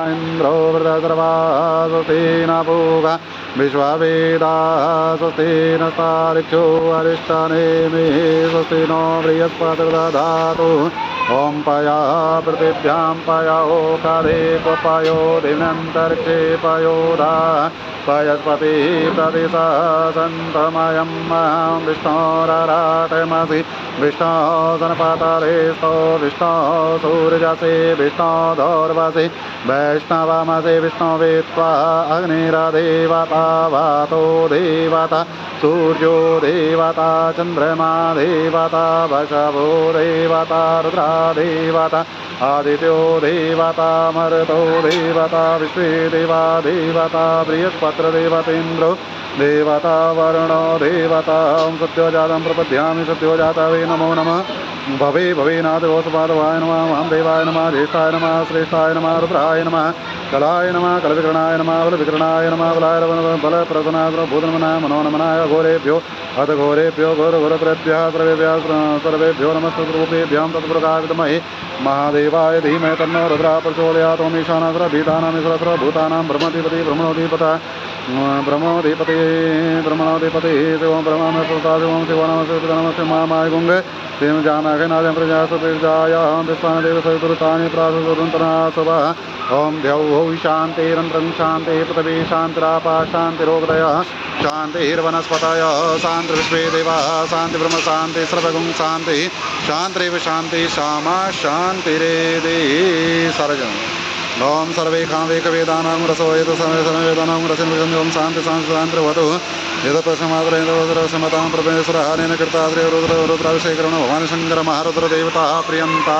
इंद्रो वृद्धर्वा स्वस्ति न पूगा विश्ववेदाः स्वस्ति नस्तारिक्षो अरिष्टानेमि स्वस्ति नो बृहस्पतिर्दधातु ॐ पया पृथिव्यां पयो काले पयो दिव्यन्तरिक्षे पयोधा पयस्पति प्रतिशन्तमयं विष्णोराराटमसि विष्णो सनपातालेस्तो विष्णो सूर्यसे विष्णो धौर्वसि वैष्णवमसि विष्णुवेत्वा अग्निरदेवता वातो देवता सूर्यो देवता चन्द्रमा देवता वशवो देवता रुद्रा देवता आदित्यो देवता मरुतो देवता विश्वे देवा देवता बृहस्पति देवतेन्द्रो देवता वरुणो देवता सत्योजातं प्रपद्यामि सत्योजातवे नमो नमः भवे भवेनाथगोसपादवाय नमः महादेवाय नमः ज्येष्ठाय नमः श्रेष्ठाय नमः रुद्राय नमः कलाय नमः कलविकरणाय नमः बलविकरणाय नमः बलाय बलप्रसनाय भूतनमनाय मनोनमनाय घोरेभ्यो अथ घोरेभ्यो घोरघोरप्रेभ्यः सर्वेभ्यो नमस्कृतेभ्यां तत्पुरुषाय विद्महे महादेवाय धीमहि तन्नो रुद्रः प्रचोदयात् ओम ईशानासुरभीतानामीश्वरः भूतानां ब्रह्मधिपति ब्रह्मणोधिपति शिवं ब्रह्मणस्पता शिवं शिवानमस्ते नमस्ते महामाय गुंगे शिव जानाघनादं प्रजासुजायां विश्वादेव सवितुरुतानि प्रासुरुन्तनासवः ओम द्यौः शान्तिरन्तरं शान्ति पृथिवी शान्तिरापा शान्तिरोगदयः शान्तिर्वनस्पतयः शान्तिर्विश्वे देवाः शान्तिब्रह्म शान्ति सर्वगुं शान्ति शान्तिरेव शान्ति श्यामा शान्तिरेदि सर्वजन ओम सर्वे कामेकवेदानां रसो यत् सर्वेदानां रसं ओम शान्ति शान्तिर्वतु यत् प्रसमादरेन्द्रसमतां परमेश्वरः अनेन कृताद्रे रुद्राभिषेकं भवानी शङ्कर महारुद्रदेवता प्रियन्ता।